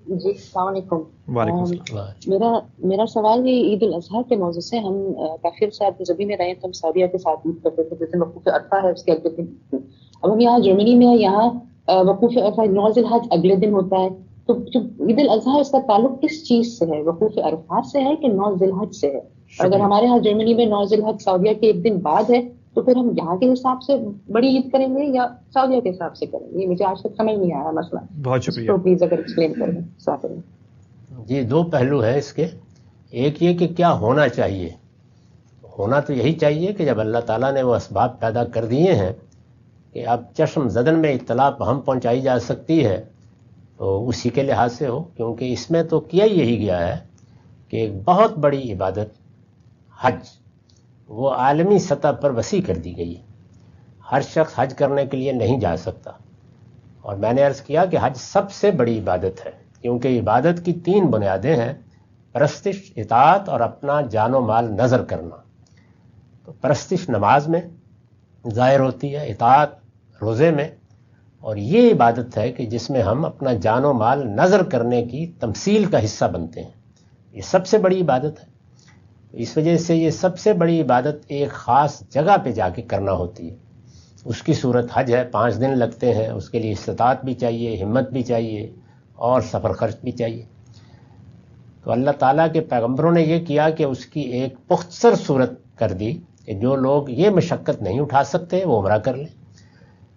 جی السلام علیکم. وعلیکم السلام. میرا سوال یہ عید الاضحیٰ کے موضوع سے. ہم کافی صاحب جب بھی میں رہے تو ہم سعودیہ کے ساتھ عید کرتے تھے، جیسے وقوف عرفہ ہے اس کے اگلے دن. اب ہم یہاں جرمنی میں ہیں، یہاں وقوف عرفہ 9 ذی الحج اگلے دن ہوتا ہے. تو جو عید الاضحیٰ اس کا تعلق کس چیز سے ہے؟ وقوف عرفات سے ہے کہ 9 ذی الحج سے ہے؟ اور اگر ہمارے یہاں جرمنی میں 9 ذی الحج سعودیہ کے ایک دن بعد ہے تو پھر ہم یہاں کے حساب سے بڑی عید کریں گے یا سعودیہ کے حساب سے کریں گے؟ یہ مجھے آج تک سمجھ نہیں آیا مسئلہ. بہت شکریہ. تو پلیز اگر ایکسپلین کریں. صاف. جی دو پہلو ہیں اس کے. ایک یہ کہ کیا ہونا چاہیے. ہونا تو یہی چاہیے کہ جب اللہ تعالیٰ نے وہ اسباب پیدا کر دیے ہیں کہ اب چشم زدن میں اطلاع ہم پہنچائی جا سکتی ہے تو اسی کے لحاظ سے ہو، کیونکہ اس میں تو کیا یہی گیا ہے کہ ایک بہت بڑی عبادت حج وہ عالمی سطح پر وسیع کر دی گئی ہے. ہر شخص حج کرنے کے لیے نہیں جا سکتا، اور میں نے عرض کیا کہ حج سب سے بڑی عبادت ہے، کیونکہ عبادت کی 3 بنیادیں ہیں: پرستش، اطاعت اور اپنا جان و مال نذر کرنا. تو پرستش نماز میں ظاہر ہوتی ہے، اطاعت روزے میں، اور یہ عبادت ہے کہ جس میں ہم اپنا جان و مال نذر کرنے کی تمثیل کا حصہ بنتے ہیں. یہ سب سے بڑی عبادت ہے. اس وجہ سے یہ سب سے بڑی عبادت ایک خاص جگہ پہ جا کے کرنا ہوتی ہے. اس کی صورت حج ہے. 5 دن لگتے ہیں، اس کے لیے استطاعت بھی چاہیے، ہمت بھی چاہیے اور سفر خرچ بھی چاہیے. تو اللہ تعالیٰ کے پیغمبروں نے یہ کیا کہ اس کی ایک مختصر صورت کر دی کہ جو لوگ یہ مشقت نہیں اٹھا سکتے وہ عمرہ کر لیں.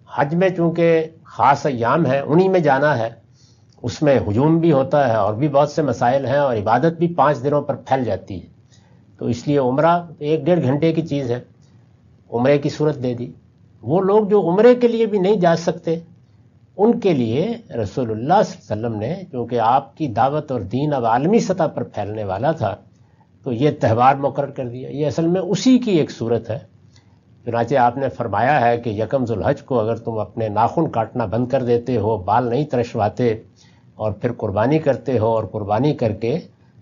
حج میں چونکہ خاص ایام ہیں، انہی میں جانا ہے، اس میں ہجوم بھی ہوتا ہے اور بھی بہت سے مسائل ہیں، اور عبادت بھی 5 دنوں پر پھیل جاتی ہے. تو اس لیے عمرہ 1-1.5 گھنٹے کی چیز ہے، عمرے کی صورت دے دی. وہ لوگ جو عمرے کے لیے بھی نہیں جا سکتے ان کے لیے رسول اللہ صلی اللہ علیہ وسلم نے، کیونکہ آپ کی دعوت اور دین اب عالمی سطح پر پھیلنے والا تھا، تو یہ تہوار مقرر کر دیا. یہ اصل میں اسی کی ایک صورت ہے. چنانچہ آپ نے فرمایا ہے کہ یکم ذی الحج کو اگر تم اپنے ناخن کاٹنا بند کر دیتے ہو، بال نہیں ترشواتے، اور پھر قربانی کرتے ہو، اور قربانی کر کے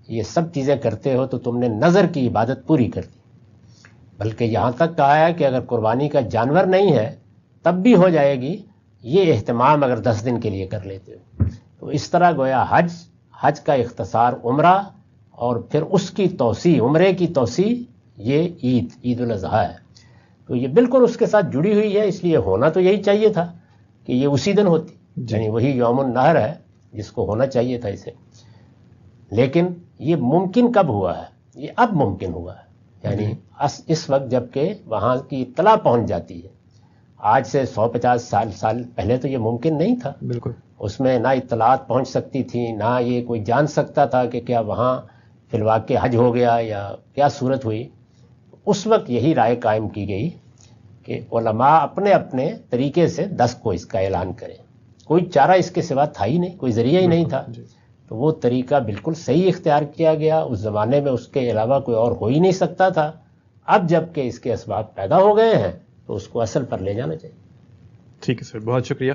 یہ سب چیزیں کرتے ہو، تو تم نے نظر کی عبادت پوری کر دی. بلکہ یہاں تک کہا ہے کہ اگر قربانی کا جانور نہیں ہے تب بھی ہو جائے گی، یہ اہتمام اگر 10 دن کے لیے کر لیتے ہو. تو اس طرح گویا حج کا اختصار عمرہ، اور پھر اس کی توسیع، عمرے کی توسیع، یہ عید الاضحیٰ ہے. تو یہ بالکل اس کے ساتھ جڑی ہوئی ہے. اس لیے ہونا تو یہی چاہیے تھا کہ یہ اسی دن ہوتی، یعنی وہی یوم النحر ہے جس کو ہونا چاہیے تھا اسے. لیکن یہ ممکن کب ہوا ہے؟ یہ اب ممکن ہوا ہے، یعنی اس وقت جب کہ وہاں کی اطلاع پہنچ جاتی ہے. آج سے 150 سال پہلے تو یہ ممکن نہیں تھا. بالکل. اس میں نہ اطلاعات پہنچ سکتی تھی، نہ یہ کوئی جان سکتا تھا کہ کیا وہاں فی الواقع حج ہو گیا یا کیا صورت ہوئی. اس وقت یہی رائے قائم کی گئی کہ علماء اپنے اپنے طریقے سے 10 کو اس کا اعلان کریں. کوئی چارہ اس کے سوا تھا ہی نہیں، کوئی ذریعہ ہی نہیں تھا. تو وہ طریقہ بالکل صحیح اختیار کیا گیا. اس زمانے میں اس کے علاوہ کوئی اور ہو ہی نہیں سکتا تھا. اب جب کہ اس کے اسباب پیدا ہو گئے ہیں تو اس کو اصل پر لے جانا چاہیے. ٹھیک ہے سر، بہت شکریہ.